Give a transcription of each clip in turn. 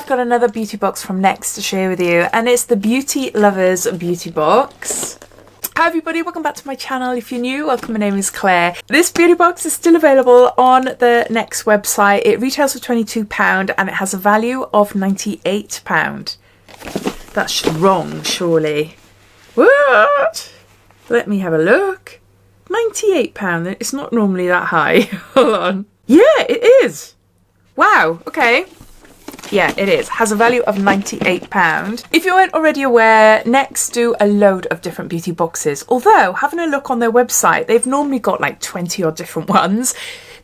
I've got another beauty box from Next to share with you, and it's the Beauty Lovers beauty box. Hi everybody, welcome back to my channel. If you're new, welcome, my name is Claire. This beauty box is still available on the Next website. It retails for £22 and it has a value of £98. That's wrong, surely. What? Let me have a look. £98, it's not normally that high. Hold on. Yeah, it is. Wow, okay. Yeah, it is. Has a value of £98. If you weren't already aware, Next do a load of different beauty boxes. Although, having a look on their website, they've normally got like 20 odd different ones.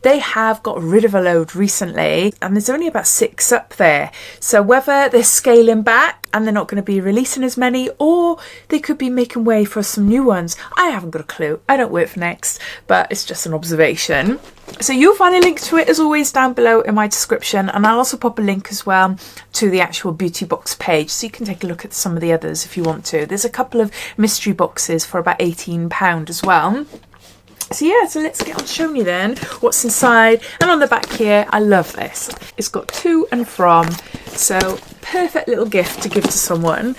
They have got rid of a load recently, and there's only about 6 up there. So whether they're scaling back and they're not going to be releasing as many, or they could be making way for some new ones, I haven't got a clue. I don't work for Next, but it's just an observation. So you'll find a link to it as always down below in my description, and I'll also pop a link as well to the actual beauty box page so you can take a look at some of the others if you want to. There's a couple of mystery boxes for about £18 as well. So yeah, so let's get on showing you then what's inside. And on the back here, I love this. It's got to and from, so perfect little gift to give to someone.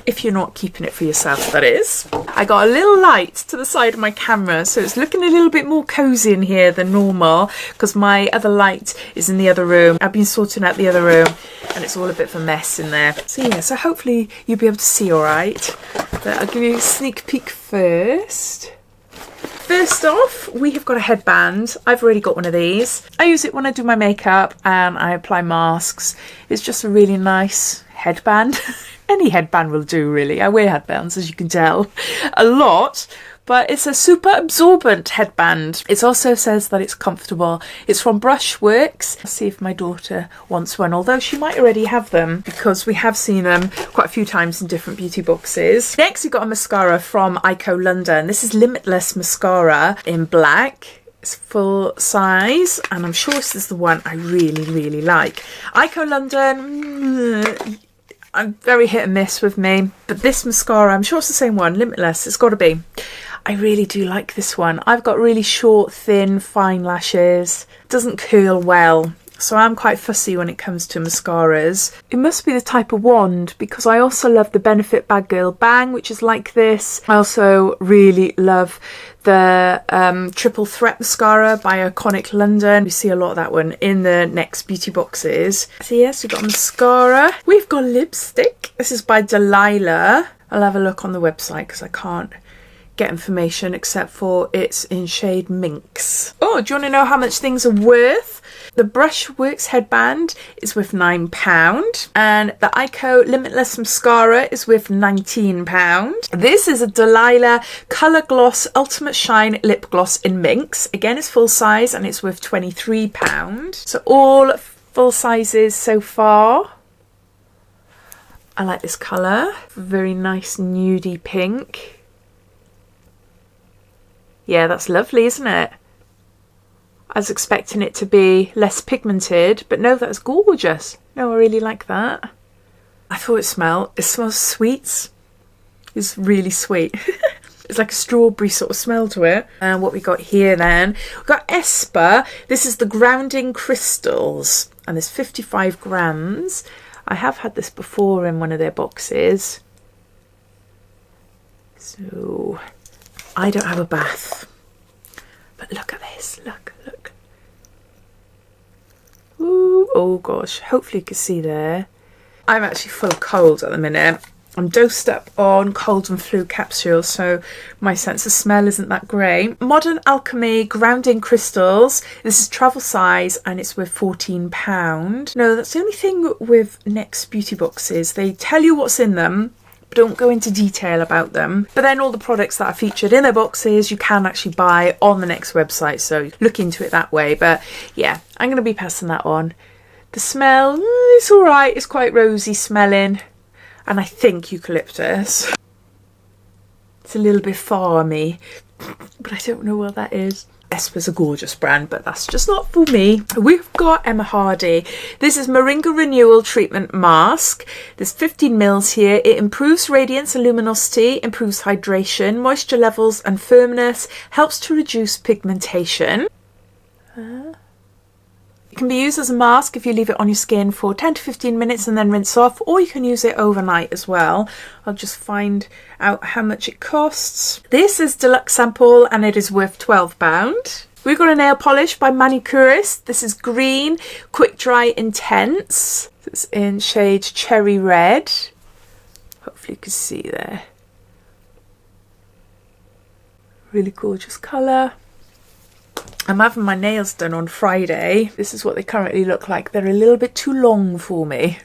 If you're not keeping it for yourself, that is. I got a little light to the side of my camera, so it's looking a little bit more cozy in here than normal because my other light is in the other room. I've been sorting out the other room and it's all a bit of a mess in there. So yeah, so hopefully you'll be able to see all right. But I'll give you a sneak peek first. First off, we have got a headband. I've already got one of these. I use it when I do my makeup and I apply masks. It's just a really nice headband. Any headband will do, really. I wear headbands, as you can tell, a lot, but it's a super absorbent headband. It also says that it's comfortable. It's from Brushworks. I'll see if my daughter wants one, although she might already have them because we have seen them quite a few times in different beauty boxes. Next, we've got a mascara from Eyeko London. This is Limitless mascara in black. It's full size, and I'm sure this is the one I really, really like. Eyeko London, I'm very hit and miss with me, but this mascara, I'm sure it's the same one, Limitless, it's got to be. I really do like this one. I've got really short, thin, fine lashes. It doesn't curl well, so I'm quite fussy when it comes to mascaras. It must be the type of wand because I also love the Benefit Bad Girl Bang, which is like this. I also really love the Triple Threat mascara by Iconic London. We see a lot of that one in the Next beauty boxes. So yes, we've got mascara. We've got lipstick. This is by Delilah. I'll have a look on the website because I can't get information except for it's in shade Minx. Oh, do you want to know how much things are worth? The Brushworks headband is worth £9 and the Eyeko Limitless mascara is worth £19. This is a Delilah Colour Gloss Ultimate Shine Lip Gloss in Minx. Again, it's full size and it's worth £23. So all full sizes so far. I like this colour. Very nice nudie pink. Yeah, that's lovely, isn't it? I was expecting it to be less pigmented, but no, that's gorgeous. No, I really like that. I thought it smells sweet. It's really sweet. It's like a strawberry sort of smell to it. And what we got here then, we've got ESPA. This is the Grounding Crystals, and there's 55 grams. I have had this before in one of their boxes. So I don't have a bath, but look at this, look. Ooh, oh gosh, hopefully you can see there. I'm actually full of cold at the minute. I'm dosed up on cold and flu capsules, so my sense of smell isn't that great. Modern Alchemy Grounding Crystals. This is travel size and it's worth £14. No, that's the only thing with Next beauty boxes. They tell you what's in them, but don't go into detail about them. But then all the products that are featured in their boxes you can actually buy on the Next website, so look into it that way. But yeah, I'm going to be passing that on. The smell, it's alright, it's quite rosy smelling, and I think eucalyptus. It's a little bit farmy, but I don't know what that is. ESPA's a gorgeous brand, but that's just not for me. We've got Emma Hardie. This is Moringa Renewal Treatment Mask. There's 15 mils here. It improves radiance and luminosity, improves hydration, moisture levels and firmness, helps to reduce pigmentation. It can be used as a mask if you leave it on your skin for 10 to 15 minutes and then rinse off, or you can use it overnight as well. I'll just find out how much it costs. This is Deluxe sample and it is worth £12. We've got a nail polish by Manicurist. This is green, quick dry intense. It's in shade cherry red. Hopefully you can see there. Really gorgeous colour. I'm having my nails done on Friday. This is what they currently look like. They're a little bit too long for me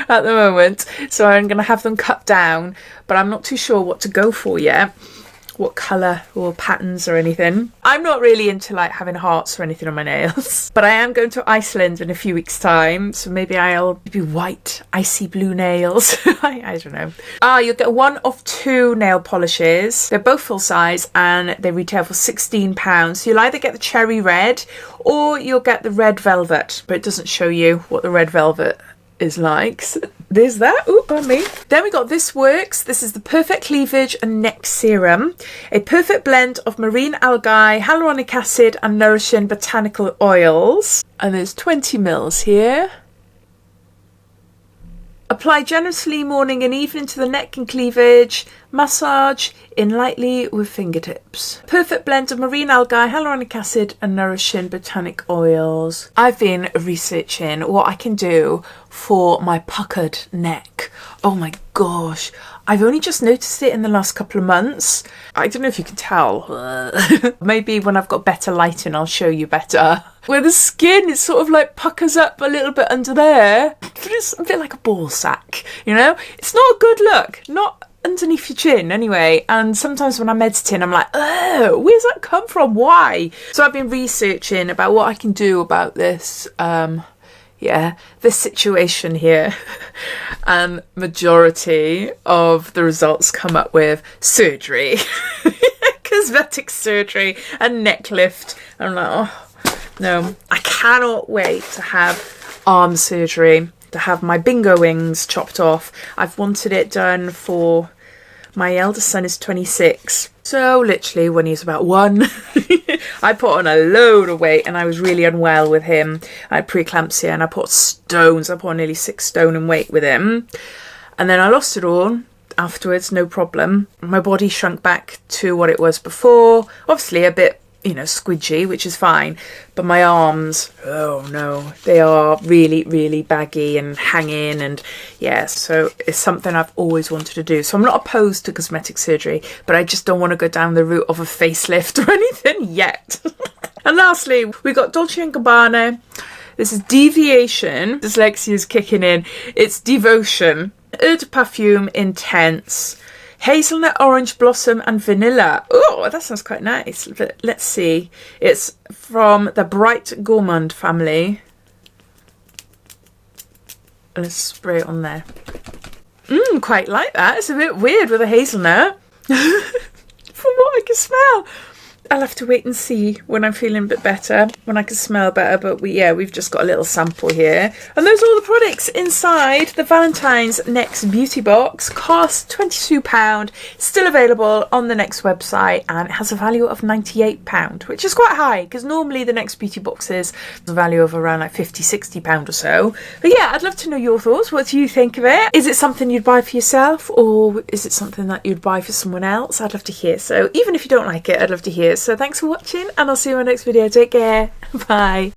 at the moment, so I'm going to have them cut down, but I'm not too sure what to go for yet. What colour or patterns or anything. I'm not really into like having hearts or anything on my nails, but I am going to Iceland in a few weeks time, so maybe I'll be white icy blue nails. I don't know. You'll get one of two nail polishes. They're both full size and they retail for £16. So you'll either get the cherry red or you'll get the red velvet, but it doesn't show you what the red velvet is like. So there's that. Ooh, on me. Then we got this Works. This is the Perfect Cleavage and Neck Serum. A perfect blend of marine algae, hyaluronic acid and nourishing botanical oils. And there's 20 mils here. Apply generously morning and evening to the neck and cleavage. Massage in lightly with fingertips. Perfect blend of marine algae, hyaluronic acid and nourishing botanic oils. I've been researching what I can do for my puckered neck. Oh my gosh. I've only just noticed it in the last couple of months. I don't know if you can tell. Maybe when I've got better lighting, I'll show you better. Where the skin is sort of like puckers up a little bit under there. It's a bit like a ball sack, you know? It's not a good look. Not underneath your chin anyway. And sometimes when I'm editing, I'm like, oh, where's that come from? Why? So I've been researching about what I can do about this. This situation here. And majority of the results come up with surgery. Cosmetic surgery and neck lift. I'm like, oh no, I cannot wait to have arm surgery, to have my bingo wings chopped off. I've wanted it done for my eldest son is 26. So literally when he's about 1, I put on a load of weight and I was really unwell with him. I had preeclampsia and I put stones. I put on nearly 6 stone in weight with him. And then I lost it all afterwards, no problem. My body shrunk back to what it was before. Obviously a bit, squidgy, which is fine. But my arms, oh no, they are really, really baggy and hanging. And yeah, so it's something I've always wanted to do. So I'm not opposed to cosmetic surgery, but I just don't want to go down the route of a facelift or anything yet. And lastly, we got Dolce & Gabbana. This is Deviation. Dyslexia is kicking in. It's Devotion. Eau de Parfum Intense. Hazelnut, orange blossom and vanilla. Oh, that sounds quite nice. Let's see. It's from the Bright Gourmand family. Let's spray it on there. Quite like that. It's a bit weird with a hazelnut. From what I can smell. I'll have to wait and see when I'm feeling a bit better, when I can smell better. But we've just got a little sample here. And those are all the products inside the Valentine's Next Beauty Box. Cost £22. Still available on the Next website, and it has a value of £98, which is quite high because normally the Next Beauty Boxes have a value of around like £50, £60 or so. But yeah, I'd love to know your thoughts. What do you think of it? Is it something you'd buy for yourself, or is it something that you'd buy for someone else? I'd love to hear. So even if you don't like it, I'd love to hear. So thanks for watching and I'll see you in my next video. Take care. Bye.